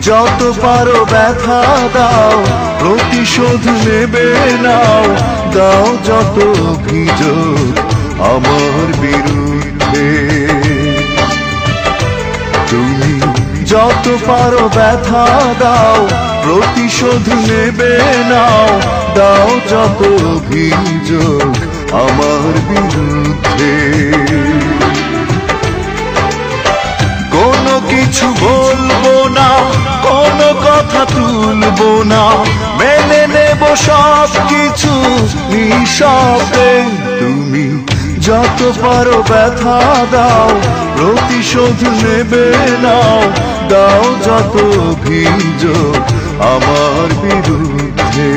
যত পারো ব্যথা দাও, প্রতিশোধ নেবে নাও, দাও যত অভিযোগ আমার বিরুদ্ধে। তুমি যত পারো ব্যথা দাও, প্রতিশোধ নেবে নাও, দাও যত অভিযোগ আমার বিরুদ্ধে। কোনো কিছু বলবো না, কোনো কথা তুলবো না, মেনে নেব সব কিছু নিঃশব্দে। তুমি যত পারো ব্যথা দাও, প্রতিশোধ নেবে নাও, দাও যত অভিযোগ আমার বিরুদ্ধে।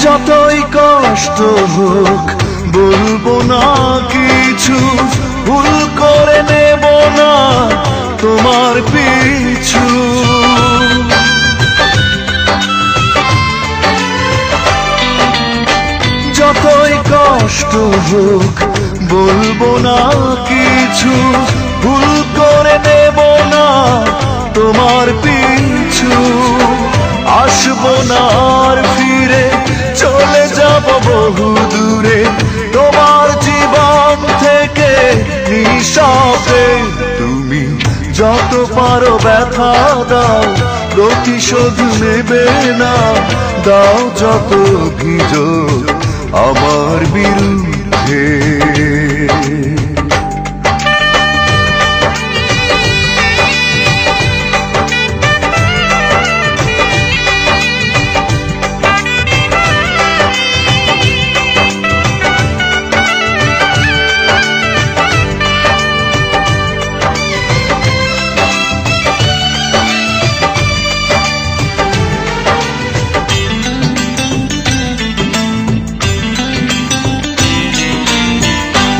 যতই কষ্ট হোক বলবো না কিছু, ভুল করে নেব না তোমার পিছু। যতই কষ্ট হোক বলবো না কিছু, ভুল করে নেব না তোমার পিছু। আসবো না আর ফিরে, চলে যাব বহু দূরে তোমার জীবন থেকে নিঃশব্দে। তুমি যত পারো ব্যথা দাও, প্রতিশোধ নেবে না, দাও যত অভিযোগ আমার বিরুদ্ধে।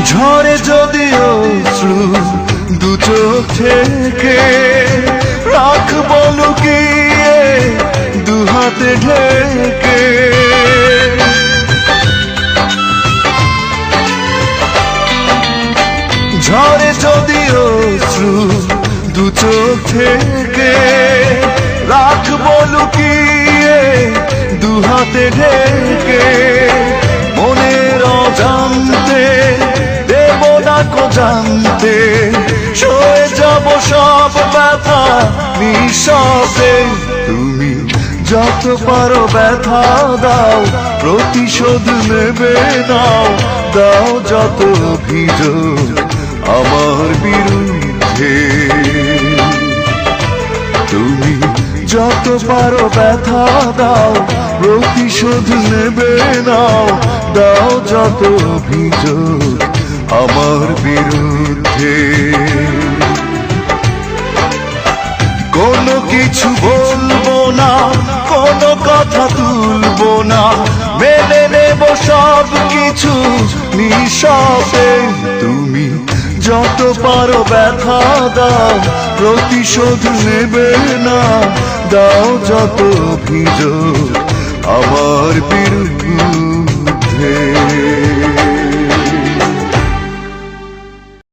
ঝরে যদি অশ্রু দু চোখ থেকে, রাখবো লুকিয়ে দু হাতে ঢেকে। ঝরে যদি অশ্রু দু চোখ থেকে, রাখবো লুকিয়ে দু হাতে ঢেকে। মনের অজান্তে জানতে সয়ে যাব সব ব্যথা নিঃশব্দে। তুমি যত পারো ব্যথা দাও, প্রতিশোধ নেবে নাও, দাও যত অভিযোগ আমার বিরুদ্ধে। তুমি যত পারো ব্যথা দাও, প্রতিশোধ নেবে নাও, দাও যত অভিযোগ আমার বিরুদ্ধে। কোনো কিছু বলবো না, কোনো কথা তুলবো না, মেনে নেব সব কিছু নিঃশব্দে। তুমি যত পারো ব্যথা দাও, প্রতিশোধ নেবে না, দাও যত অভিযোগ আমার বিরুদ্ধে।